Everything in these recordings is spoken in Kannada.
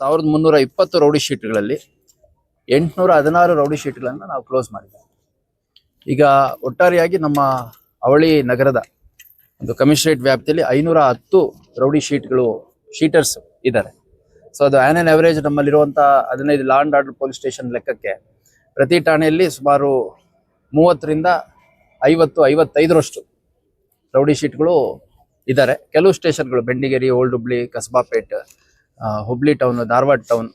1320 ರೌಡಿ ಶೀಟ್ಗಳಲ್ಲಿ 816 ರೌಡಿ ಶೀಟ್ಗಳನ್ನು ನಾವು ಕ್ಲೋಸ್ ಮಾಡಿದ್ದೇವೆ. ಈಗ ಒಟ್ಟಾರೆಯಾಗಿ ನಮ್ಮ ಅವಳಿ ನಗರದ ಒಂದು ಕಮಿಷನರೇಟ್ ವ್ಯಾಪ್ತಿಯಲ್ಲಿ 510 ರೌಡಿ ಶೀಟರ್ಸ್ ಇದ್ದಾರೆ. ಸೊ ಅದು ಆನ್ ಅವರೇಜ್ ನಮ್ಮಲ್ಲಿರುವಂಥ 15 law and order police station ಲೆಕ್ಕಕ್ಕೆ ಪ್ರತಿ ಠಾಣೆಯಲ್ಲಿ ಸುಮಾರು 30ರಿಂದ 50-55ರಷ್ಟು ರೌಡಿ ಶೀಟ್ಗಳು ಇದ್ದಾರೆ. ಕೆಲವು ಸ್ಟೇಷನ್ಗಳು Bendigeri, old Hubli, Kasabapet, Hubli town, Dharwad town,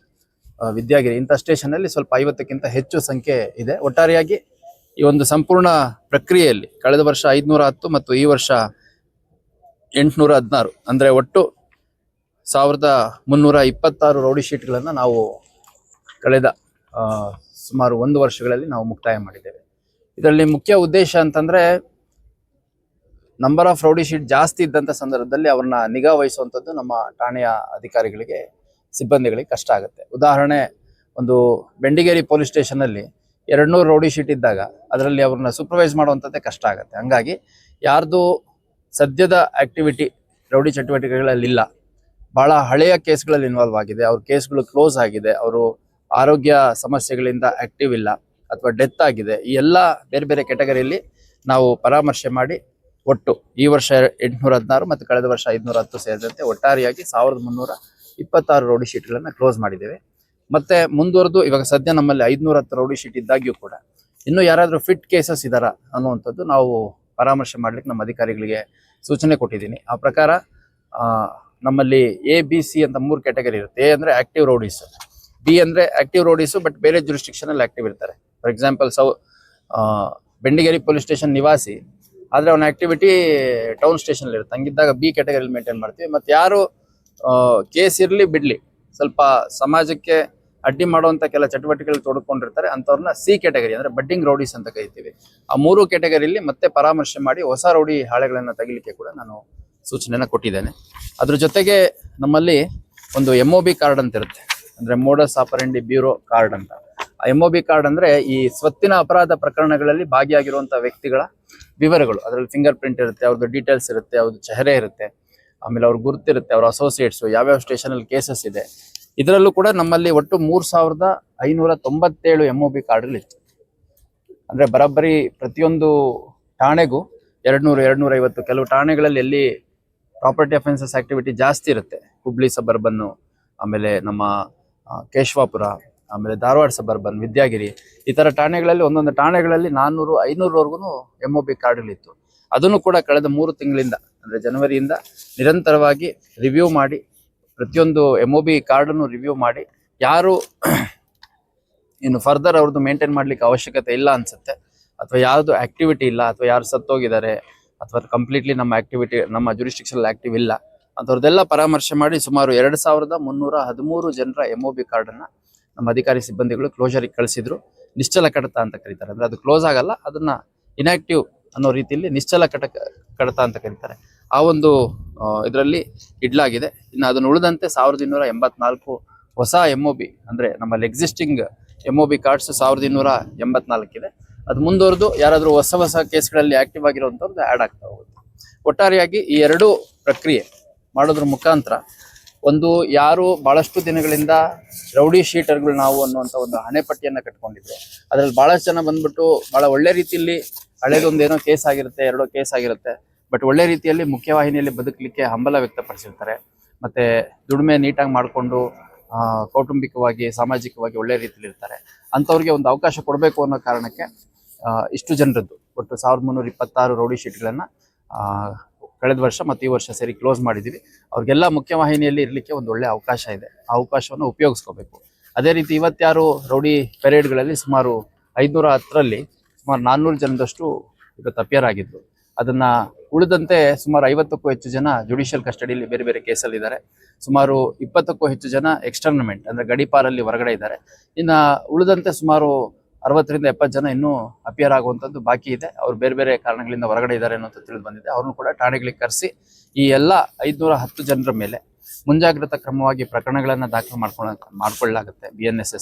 Vidyagiri ಇಂಥ ಸ್ಟೇಷನಲ್ಲಿ ಸ್ವಲ್ಪ 50ಕ್ಕಿಂತ ಹೆಚ್ಚು ಸಂಖ್ಯೆ ಇದೆ. ಒಟ್ಟಾರೆಯಾಗಿ ಈ ಒಂದು ಸಂಪೂರ್ಣ ಪ್ರಕ್ರಿಯೆಯಲ್ಲಿ ಕಳೆದ ವರ್ಷ 510 ಮತ್ತು ಈ ವರ್ಷ 816 ಅಂದರೆ ಒಟ್ಟು 1326 ರೌಡಿ ಶೀಟ್ಗಳನ್ನು ನಾವು ಕಳೆದ ಸುಮಾರು 1 ವರ್ಷಗಳಲ್ಲಿ ನಾವು ಮುಕ್ತಾಯ ಮಾಡಿದ್ದೇವೆ. ಇದರಲ್ಲಿ ಮುಖ್ಯ ಉದ್ದೇಶ ಅಂತಂದ್ರೆ ನಂಬರ್ ಆಫ್ ರೌಡಿ ಶೀಟ್ ಜಾಸ್ತಿ ಇದ್ದಂಥ ಸಂದರ್ಭದಲ್ಲಿ ಅವ್ರನ್ನ ನಿಗಾ ವಹಿಸುವಂಥದ್ದು ನಮ್ಮ ಠಾಣೆಯ ಅಧಿಕಾರಿಗಳಿಗೆ, ಸಿಬ್ಬಂದಿಗಳಿಗೆ ಕಷ್ಟ ಆಗುತ್ತೆ. ಉದಾಹರಣೆ, ಒಂದು ಬೆಂಡಿಗೇರಿ ಪೊಲೀಸ್ ಸ್ಟೇಷನಲ್ಲಿ 200 ರೌಡಿ ಶೀಟ್ ಇದ್ದಾಗ ಅದರಲ್ಲಿ ಅವ್ರನ್ನ ಸೂಪರ್ವೈಸ್ ಮಾಡುವಂಥದ್ದೇ ಕಷ್ಟ ಆಗುತ್ತೆ. ಹಂಗಾಗಿ ಯಾರ್ದು ಸದ್ಯದ ಆಕ್ಟಿವಿಟಿ ರೌಡಿ ಚಟುವಟಿಕೆಗಳಲ್ಲಿಲ್ಲ, ಬಹಳ ಹಳೆಯ ಕೇಸ್ಗಳಲ್ಲಿ ಇನ್ವಾಲ್ವ್ ಆಗಿದೆ, ಅವ್ರ ಕೇಸ್ಗಳು ಕ್ಲೋಸ್ ಆಗಿದೆ, ಅವರು ಆರೋಗ್ಯ ಸಮಸ್ಯೆಗಳಿಂದ ಆಕ್ಟಿವ್ ಇಲ್ಲ ಅಥವಾ ಡೆತ್ ಆಗಿದೆ, ಈ ಎಲ್ಲ ಬೇರೆ ಬೇರೆ ಕೆಟಗರಿಯಲ್ಲಿ ನಾವು ಪರಾಮರ್ಶೆ ಮಾಡಿ ಒಟ್ಟು ಈ ವರ್ಷ 816 ಮತ್ತು ಕಳೆದ ವರ್ಷ 510 ಸೇರಿದಂತೆ ಒಟ್ಟಾರೆಯಾಗಿ 1326 ರೌಡಿ ಶೀಟ್ಗಳನ್ನು ಕ್ಲೋಸ್ ಮಾಡಿದ್ದೇವೆ. ಮತ್ತೆ ಮುಂದುವರೆದು ಇವಾಗ ಸದ್ಯ ನಮ್ಮಲ್ಲಿ 510 ರೌಡಿ ಶೀಟ್ ಇದ್ದಾಗ್ಯೂ ಕೂಡ ಇನ್ನೂ ಯಾರಾದರೂ ಫಿಟ್ ಕೇಸಸ್ ಇದ್ದಾರಾ ಅನ್ನುವಂಥದ್ದು ನಾವು ಪರಾಮರ್ಶೆ ಮಾಡ್ಲಿಕ್ಕೆ ನಮ್ಮ ಅಧಿಕಾರಿಗಳಿಗೆ ಸೂಚನೆ ಕೊಟ್ಟಿದ್ದೀನಿ. ಆ ಪ್ರಕಾರ ನಮ್ಮಲ್ಲಿ A-B-C ಅಂತ 3 ಕ್ಯಾಟಗರಿ ಇರುತ್ತೆ. A ಅಂದರೆ ಆಕ್ಟಿವ್ ರೌಡೀಸ್, B ಅಂದರೆ ಆಕ್ಟಿವ್ ರೌಡೀಸು ಬಟ್ ಬೇರೆ ಜುರಿಸ್ಟಿಕ್ಷನಲ್ಲಿ ಆಕ್ಟಿವ್ ಇರ್ತಾರೆ. For example Bendigeri police station ನಿವಾಸಿ ಆದರೆ ಅವನ ಆಕ್ಟಿವಿಟಿ ಟೌನ್ ಸ್ಟೇಷನಲ್ಲಿ ಇರುತ್ತೆ. ಹಂಗಿದ್ದಾಗ B ಕ್ಯಾಟಗರಿಲಿ ಮೇಂಟೈನ್ ಮಾಡ್ತೀವಿ. ಮತ್ತು ಯಾರು ಕೇಸ್ ಇರಲಿ ಬಿಡಲಿ ಸ್ವಲ್ಪ ಸಮಾಜಕ್ಕೆ ಅಡ್ಡಿ ಮಾಡುವಂಥ ಕೆಲ ಚಟುವಟಿಕೆಗಳು ತೊಡ್ಕೊಂಡಿರ್ತಾರೆ ಅಂಥವ್ರನ್ನ C ಕ್ಯಾಟಗರಿ ಅಂದರೆ ಬಡ್ಡಿಂಗ್ ರೌಡೀಸ್ ಅಂತ ಕರಿತೀವಿ. ಆ 3 ಕ್ಯಾಟಗರಿಯಲ್ಲಿ ಮತ್ತೆ ಪರಾಮರ್ಶೆ ಮಾಡಿ ಹೊಸ ರೌಡಿ ಹಾಳೆಗಳನ್ನು ತೆಗಿಲಿಕ್ಕೆ ಕೂಡ ನಾನು ಸೂಚನೆಯನ್ನು ಕೊಟ್ಟಿದ್ದೇನೆ. ಅದ್ರ ಜೊತೆಗೆ ನಮ್ಮಲ್ಲಿ ಒಂದು MOB ಕಾರ್ಡ್ ಅಂತ ಇರುತ್ತೆ, ಅಂದರೆ ಮೋಡಸ್ ಆಪರೆಂಡಿ ಬ್ಯೂರೋ ಕಾರ್ಡ್ ಅಂತ. ಆ MOB ಕಾರ್ಡ್ ಅಂದರೆ ಈ ಸ್ವತ್ತಿನ ಅಪರಾಧ ಪ್ರಕರಣಗಳಲ್ಲಿ ಭಾಗಿಯಾಗಿರುವಂಥ ವ್ಯಕ್ತಿಗಳ ವಿವರಗಳು, ಅದರಲ್ಲಿ ಫಿಂಗರ್ ಪ್ರಿಂಟ್ ಇರುತ್ತೆ, ಅವ್ರದ್ದು ಡೀಟೇಲ್ಸ್ ಇರುತ್ತೆ, ಅವ್ರದ್ದು ಚೆಹರೆ ಇರುತ್ತೆ, ಆಮೇಲೆ ಅವ್ರ ಗುರುತಿರುತ್ತೆ, ಅವ್ರ ಅಸೋಸಿಯೇಟ್ಸು, ಯಾವ್ಯಾವ ಸ್ಟೇಷನಲ್ಲಿ ಕೇಸಸ್ ಇದೆ. ಇದರಲ್ಲೂ ಕೂಡ ನಮ್ಮಲ್ಲಿ ಒಟ್ಟು 3597 MOB ಕಾರ್ಡ್ಗಳಿತ್ತು. ಅಂದರೆ ಬರೋಬ್ಬರಿ ಪ್ರತಿಯೊಂದು ಠಾಣೆಗೂ 200-250, ಕೆಲವು ಠಾಣೆಗಳಲ್ಲಿ ಎಲ್ಲಿ ಪ್ರಾಪರ್ಟಿ ಅಫೆನ್ಸಸ್ ಆಕ್ಟಿವಿಟಿ ಜಾಸ್ತಿ ಇರುತ್ತೆ, ಹುಬ್ಳಿ ಸಬರ್ಬನ್ನು, ಆಮೇಲೆ ನಮ್ಮ ಕೇಶವಾಪುರ, ಆಮೇಲೆ ಧಾರವಾಡ ಸಬರ್ಬನ್, ವಿದ್ಯಾಗಿರಿ, ಈ ಥರ ಠಾಣೆಗಳಲ್ಲಿ ಒಂದೊಂದು ಠಾಣೆಗಳಲ್ಲಿ 400-500ವರೆಗೂ MOB ಕಾರ್ಡ್ಗಳಿತ್ತು. ಅದನ್ನು ಕೂಡ ಕಳೆದ 3 ತಿಂಗಳಿಂದ ಅಂದರೆ ಜನವರಿಯಿಂದ ನಿರಂತರವಾಗಿ ರಿವ್ಯೂ ಮಾಡಿ ಪ್ರತಿಯೊಂದು MOB ಕಾರ್ಡನ್ನು ರಿವ್ಯೂ ಮಾಡಿ ಯಾರು ಇನ್ನು ಫರ್ದರ್ ಅವ್ರದ್ದು ಮೇಂಟೈನ್ ಮಾಡಲಿಕ್ಕೆ ಅವಶ್ಯಕತೆ ಇಲ್ಲ ಅನಿಸುತ್ತೆ, ಅಥವಾ ಯಾವುದು ಆಕ್ಟಿವಿಟಿ ಇಲ್ಲ, ಅಥವಾ ಯಾರು ಸತ್ತೋಗಿದ್ದಾರೆ, ಅಥವಾ ಕಂಪ್ಲೀಟ್ಲಿ ನಮ್ಮ ಜುರಿಸ್ಟಿಕ್ಷನ್ ಆಕ್ಟಿವ್ ಇಲ್ಲ ಅಂಥವ್ರದ್ದೆಲ್ಲ ಪರಾಮರ್ಶೆ ಮಾಡಿ ಸುಮಾರು 2313 ಜನರ MOB ಕಾರ್ಡನ್ನು ನಮ್ಮ ಅಧಿಕಾರಿ ಸಿಬ್ಬಂದಿಗಳು ಕ್ಲೋಜರಿಗೆ ಕಳಿಸಿದ್ರು. ನಿಶ್ಚಲ ಕಡತ ಅಂತ ಕರೀತಾರೆ. ಅಂದರೆ ಅದು ಕ್ಲೋಸ್ ಆಗಲ್ಲ, ಅದನ್ನ ಇನ್ಆಕ್ಟಿವ್ ಅನ್ನೋ ರೀತಿಯಲ್ಲಿ ನಿಶ್ಚಲ ಕಡತ ಅಂತ ಕರೀತಾರೆ. ಆ ಒಂದು ಇದರಲ್ಲಿ ಇಡ್ಲಾಗಿದೆ. ಇನ್ನು ಅದನ್ನು ಉಳಿದಂತೆ 1284 ಹೊಸ MOB ಅಂದರೆ ನಮ್ಮಲ್ಲಿ ಎಕ್ಸಿಸ್ಟಿಂಗ್ MOB ಕಾರ್ಡ್ಸ್ 1284 ಇದೆ. ಅದು ಮುಂದುವರೆದು ಯಾರಾದರೂ ಹೊಸ ಕೇಸ್ಗಳಲ್ಲಿ ಆಕ್ಟಿವ್ ಆಗಿರುವಂಥವ್ರದ್ದು ಆ್ಯಡ್ ಆಗ್ತಾ ಹೋಗುತ್ತೆ. ಒಟ್ಟಾರೆಯಾಗಿ ಈ 2 ಪ್ರಕ್ರಿಯೆ ಮಾಡೋದ್ರ ಮುಖಾಂತರ ಒಂದು ಯಾರು ಭಾಳಷ್ಟು ದಿನಗಳಿಂದ ರೌಡಿ ಶೀಟರ್ಗಳು ನಾವು ಅನ್ನುವಂಥ ಒಂದು ಹಣೆಪಟ್ಟಿಯನ್ನು ಕಟ್ಕೊಂಡಿದ್ರು, ಅದರಲ್ಲಿ ಭಾಳಷ್ಟು ಜನ ಬಂದ್ಬಿಟ್ಟು ಭಾಳ ಒಳ್ಳೆ ರೀತಿಯಲ್ಲಿ ಹಳೇದೊಂದು ಏನೋ ಕೇಸ್ ಆಗಿರುತ್ತೆ, 2 ಕೇಸ್ ಆಗಿರುತ್ತೆ, ಬಟ್ ಒಳ್ಳೆ ರೀತಿಯಲ್ಲಿ ಮುಖ್ಯವಾಹಿನಿಯಲ್ಲಿ ಬದುಕಲಿಕ್ಕೆ ಹಂಬಲ ವ್ಯಕ್ತಪಡಿಸಿರ್ತಾರೆ. ಮತ್ತು ದುಡಿಮೆ ನೀಟಾಗಿ ಮಾಡಿಕೊಂಡು ಕೌಟುಂಬಿಕವಾಗಿ ಸಾಮಾಜಿಕವಾಗಿ ಒಳ್ಳೆ ರೀತಿಯಲ್ಲಿ ಇರ್ತಾರೆ. ಅಂಥವ್ರಿಗೆ ಒಂದು ಅವಕಾಶ ಕೊಡಬೇಕು ಅನ್ನೋ ಕಾರಣಕ್ಕೆ ಇಷ್ಟು ಜನರದ್ದು ಒಟ್ಟು 1326 ರೌಡಿ ಶೀಟ್ಗಳನ್ನು ಕಳೆದ ವರ್ಷ ಮತ್ತು ಈ ವರ್ಷ ಸೇರಿ ಕ್ಲೋಸ್ ಮಾಡಿದ್ದೀವಿ. ಅವ್ರಿಗೆಲ್ಲ ಮುಖ್ಯವಾಹಿನಿಯಲ್ಲಿ ಇರಲಿಕ್ಕೆ ಒಂದು ಒಳ್ಳೆಯ ಅವಕಾಶ ಇದೆ, ಆ ಅವಕಾಶವನ್ನು ಉಪಯೋಗಿಸ್ಕೋಬೇಕು. ಅದೇ ರೀತಿ ಇವತ್ತ್ಯಾರು ರೌಡಿ ಪೆರೇಡ್ಗಳಲ್ಲಿ ಸುಮಾರು 510ರಲ್ಲಿ ಸುಮಾರು 400 ಜನದಷ್ಟು ಇವತ್ತು ಅಪಿಯರ್ ಆಗಿದ್ರು. ಅದನ್ನು ಉಳಿದಂತೆ ಸುಮಾರು 50ಕ್ಕೂ ಹೆಚ್ಚು ಜನ ಜುಡಿಷಿಯಲ್ ಕಸ್ಟಡಿಯಲ್ಲಿ ಬೇರೆ ಬೇರೆ ಕೇಸಲ್ಲಿದ್ದಾರೆ. ಸುಮಾರು 20ಕ್ಕೂ ಹೆಚ್ಚು ಜನ ಎಕ್ಸ್ಟರ್ನಮೆಂಟ್ ಅಂದರೆ ಗಡಿಪಾರಲ್ಲಿ ಹೊರಗಡೆ ಇದ್ದಾರೆ. ಇನ್ನು ಉಳಿದಂತೆ ಸುಮಾರು 60ರಿಂದ 70 ಜನ ಇನ್ನೂ ಅಪಿಯರ್ ಆಗುವಂಥದ್ದು ಬಾಕಿ ಇದೆ. ಅವ್ರು ಬೇರೆ ಬೇರೆ ಕಾರಣಗಳಿಂದ ಹೊರಗಡೆ ಇದ್ದಾರೆ ಅನ್ನೋದು ತಿಳಿದು ಬಂದಿದೆ. ಅವ್ರನ್ನೂ ಕೂಡ ಠಾಣೆಗಳಿಗೆ ಕರೆಸಿ ಈ ಎಲ್ಲ 510 ಜನರ ಮೇಲೆ ಮುಂಜಾಗ್ರತಾ ಕ್ರಮವಾಗಿ ಪ್ರಕರಣಗಳನ್ನು ದಾಖಲು ಮಾಡ್ಕೊಳ್ಳಲಾಗುತ್ತೆ BNSS